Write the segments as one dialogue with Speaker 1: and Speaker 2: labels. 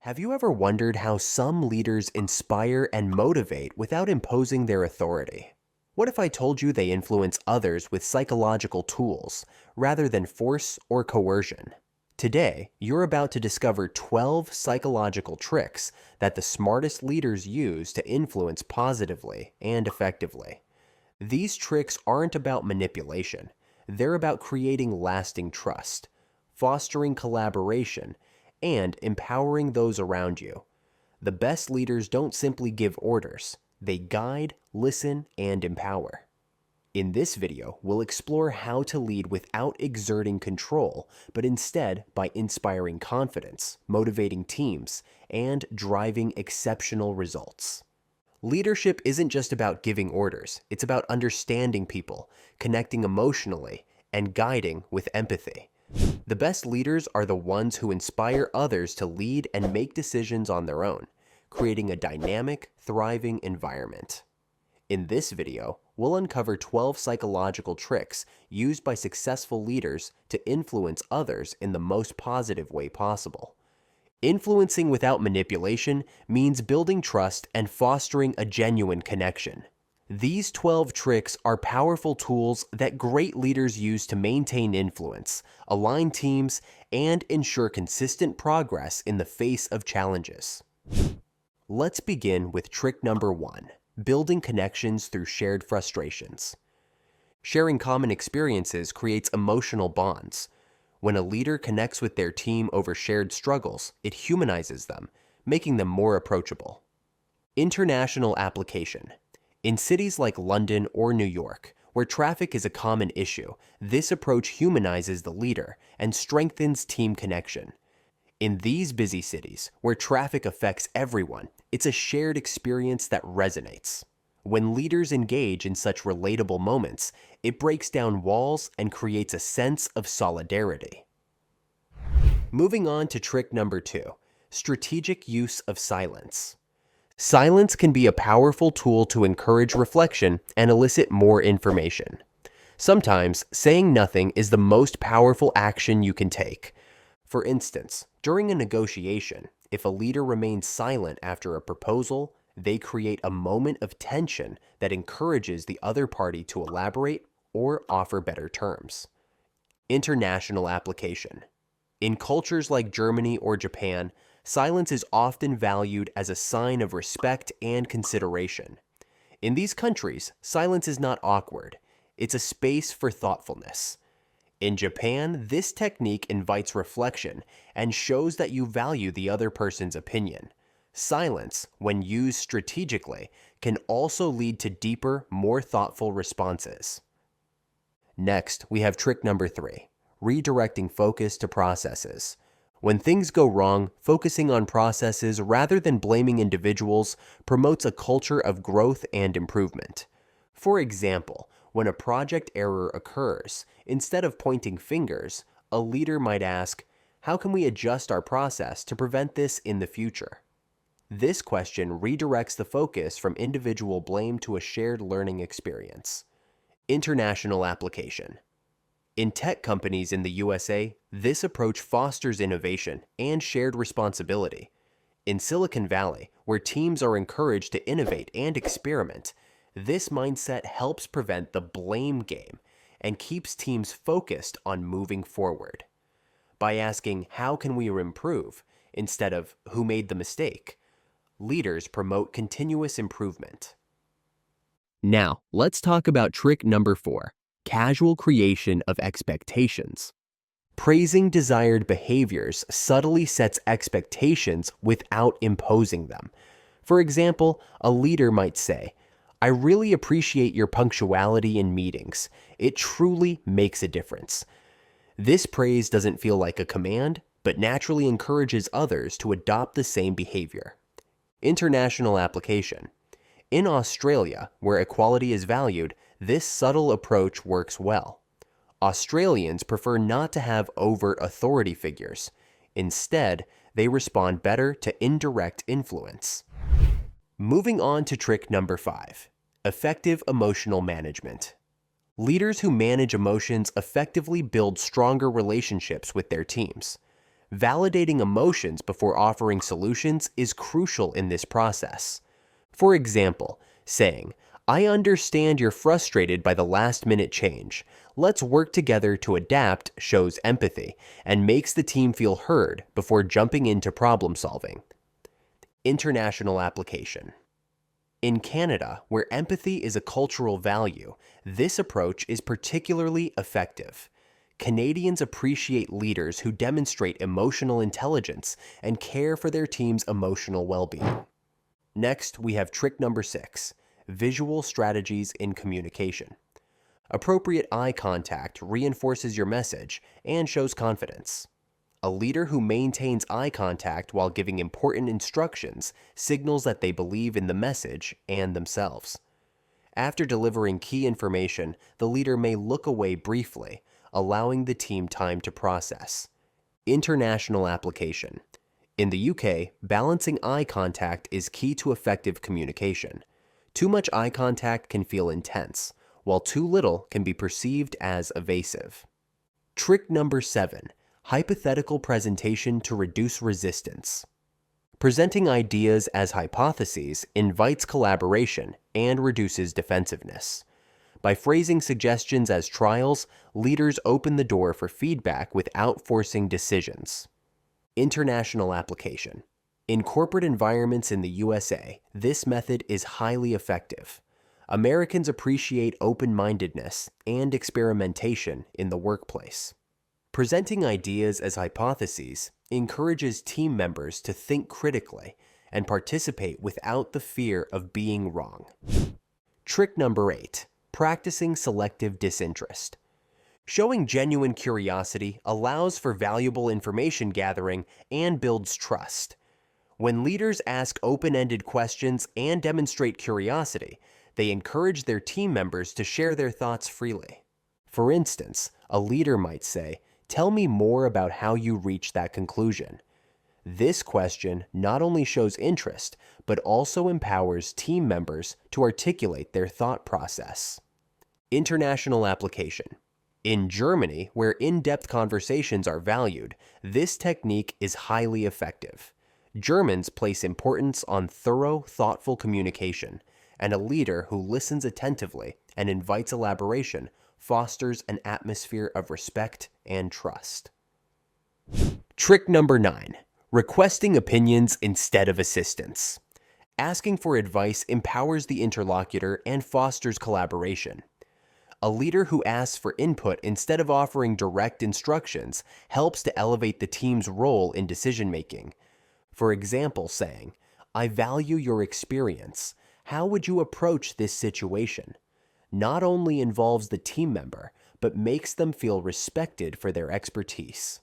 Speaker 1: Have you ever wondered how some leaders inspire and motivate without imposing their authority? What if I told you they influence others with psychological tools rather than force or coercion? Today, you're about to discover 12 psychological tricks that the smartest leaders use to influence positively and effectively. These tricks aren't about manipulation. They're about creating lasting trust, fostering collaboration, and empowering those around you. The best leaders don't simply give orders. They guide, listen, and empower. In this video, we'll explore how to lead without exerting control, but instead by inspiring confidence, motivating teams, and driving exceptional results. Leadership isn't just about giving orders. It's about understanding people, connecting emotionally, and guiding with empathy. The best leaders are the ones who inspire others to lead and make decisions on their own, creating a dynamic, thriving environment. In this video, we'll uncover 12 psychological tricks used by successful leaders to influence others in the most positive way possible. Influencing without manipulation means building trust and fostering a genuine connection. These 12 tricks are powerful tools that great leaders use to maintain influence, align teams, and ensure consistent progress in the face of challenges. Let's begin with trick number 1, building connections through shared frustrations. Sharing common experiences creates emotional bonds. When a leader connects with their team over shared struggles, it humanizes them, making them more approachable. International application. In cities like London or New York, where traffic is a common issue, this approach humanizes the leader and strengthens team connection. In these busy cities, where traffic affects everyone, it's a shared experience that resonates. When leaders engage in such relatable moments, it breaks down walls and creates a sense of solidarity. Moving on to trick number 2, strategic use of silence. Silence can be a powerful tool to encourage reflection and elicit more information. Sometimes, saying nothing is the most powerful action you can take. For instance, during a negotiation, if a leader remains silent after a proposal, they create a moment of tension that encourages the other party to elaborate or offer better terms. International application. In cultures like Germany or Japan, silence is often valued as a sign of respect and consideration. In these countries, silence is not awkward. It's a space for thoughtfulness. In Japan, this technique invites reflection and shows that you value the other person's opinion. Silence, when used strategically, can also lead to deeper, more thoughtful responses. Next, we have trick number 3, redirecting focus to processes. When things go wrong, focusing on processes rather than blaming individuals promotes a culture of growth and improvement. For example, when a project error occurs, instead of pointing fingers, a leader might ask, "How can we adjust our process to prevent this in the future?" This question redirects the focus from individual blame to a shared learning experience. International application. In tech companies in the USA, this approach fosters innovation and shared responsibility. In Silicon Valley, where teams are encouraged to innovate and experiment, this mindset helps prevent the blame game and keeps teams focused on moving forward. By asking, "How can we improve?" instead of "Who made the mistake?" leaders promote continuous improvement. Now, let's talk about trick number 4, casual creation of expectations. Praising desired behaviors subtly sets expectations without imposing them. For example, a leader might say, "I really appreciate your punctuality in meetings. It truly makes a difference." This praise doesn't feel like a command, but naturally encourages others to adopt the same behavior. International application. In Australia, where equality is valued, this subtle approach works well. Australians prefer not to have overt authority figures. Instead, they respond better to indirect influence. Moving on to trick number 5, effective emotional management. Leaders who manage emotions effectively build stronger relationships with their teams. Validating emotions before offering solutions is crucial in this process. For example, saying, "I understand you're frustrated by the last-minute change. Let's work together to adapt," shows empathy and makes the team feel heard before jumping into problem solving. International application. In Canada, where empathy is a cultural value, this approach is particularly effective. Canadians appreciate leaders who demonstrate emotional intelligence and care for their team's emotional well-being. Next, we have trick number 6, visual strategies in communication. Appropriate eye contact reinforces your message and shows confidence. A leader who maintains eye contact while giving important instructions signals that they believe in the message and themselves. After delivering key information, the leader may look away briefly, allowing the team time to process. International application. In the UK, balancing eye contact is key to effective communication. Too much eye contact can feel intense, while too little can be perceived as evasive. Trick number 7, hypothetical presentation to reduce resistance. Presenting ideas as hypotheses invites collaboration and reduces defensiveness. By phrasing suggestions as trials, leaders open the door for feedback without forcing decisions. International application. In corporate environments in the USA, this method is highly effective. Americans appreciate open-mindedness and experimentation in the workplace. Presenting ideas as hypotheses encourages team members to think critically and participate without the fear of being wrong. Trick number 8, practicing selective disinterest. Showing genuine curiosity allows for valuable information gathering and builds trust. When leaders ask open-ended questions and demonstrate curiosity, they encourage their team members to share their thoughts freely. For instance, a leader might say, "Tell me more about how you reached that conclusion." This question not only shows interest, but also empowers team members to articulate their thought process. International application. In Germany, where in-depth conversations are valued, this technique is highly effective. Germans place importance on thorough, thoughtful communication, and a leader who listens attentively and invites elaboration fosters an atmosphere of respect and trust. Trick number 9, requesting opinions instead of assistance. Asking for advice empowers the interlocutor and fosters collaboration. A leader who asks for input instead of offering direct instructions helps to elevate the team's role in decision-making. For example, saying, "I value your experience. How would you approach this situation?" not only involves the team member, but makes them feel respected for their expertise.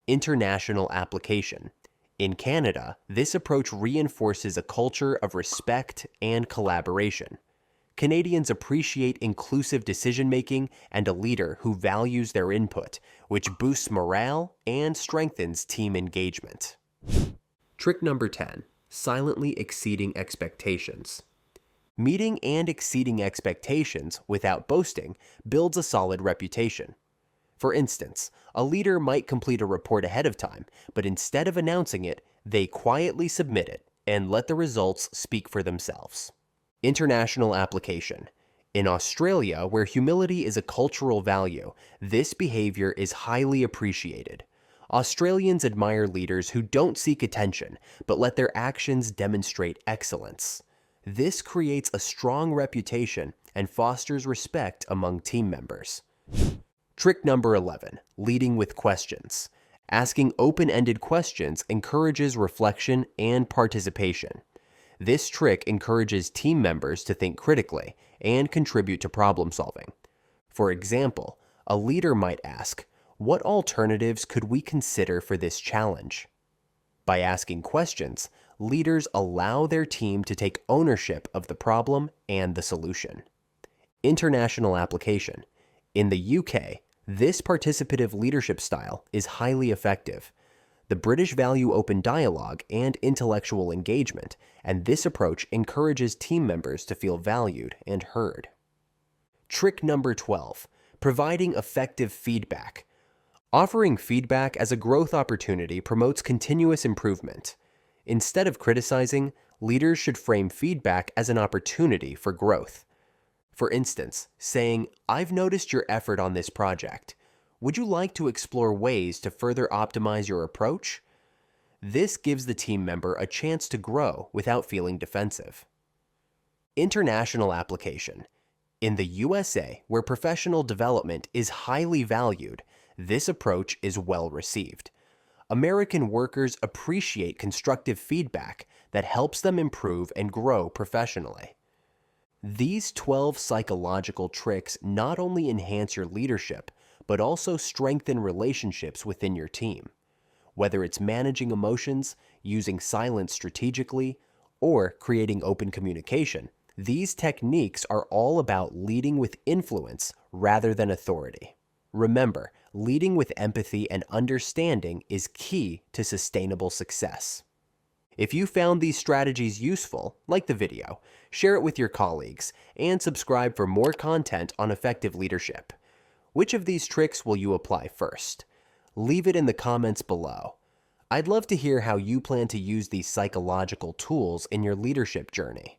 Speaker 1: International application. In Canada, this approach reinforces a culture of respect and collaboration. Canadians appreciate inclusive decision-making and a leader who values their input, which boosts morale and strengthens team engagement. Trick number 10, silently exceeding expectations. Meeting and exceeding expectations without boasting builds a solid reputation. For instance, a leader might complete a report ahead of time, but instead of announcing it, they quietly submit it and let the results speak for themselves. International application. In Australia, where humility is a cultural value, this behavior is highly appreciated. Australians admire leaders who don't seek attention, but let their actions demonstrate excellence. This creates a strong reputation and fosters respect among team members. Trick number 11, leading with questions. Asking open-ended questions encourages reflection and participation. This trick encourages team members to think critically and contribute to problem solving. For example, a leader might ask, "What alternatives could we consider for this challenge?" By asking questions, leaders allow their team to take ownership of the problem and the solution. International application. In the UK, this participative leadership style is highly effective. The British value open dialogue and intellectual engagement, and this approach encourages team members to feel valued and heard. Trick number 12, providing effective feedback. Offering feedback as a growth opportunity promotes continuous improvement. Instead of criticizing, leaders should frame feedback as an opportunity for growth. For instance, saying, "I've noticed your effort on this project. Would you like to explore ways to further optimize your approach?" This gives the team member a chance to grow without feeling defensive. International application. In the USA, where professional development is highly valued, this approach is well received. American workers appreciate constructive feedback that helps them improve and grow professionally. These 12 psychological tricks not only enhance your leadership, but also strengthen relationships within your team. Whether it's managing emotions, using silence strategically, or creating open communication, these techniques are all about leading with influence rather than authority. Remember, leading with empathy and understanding is key to sustainable success. If you found these strategies useful, like the video, share it with your colleagues, and subscribe for more content on effective leadership. Which of these tricks will you apply first? Leave it in the comments below. I'd love to hear how you plan to use these psychological tools in your leadership journey.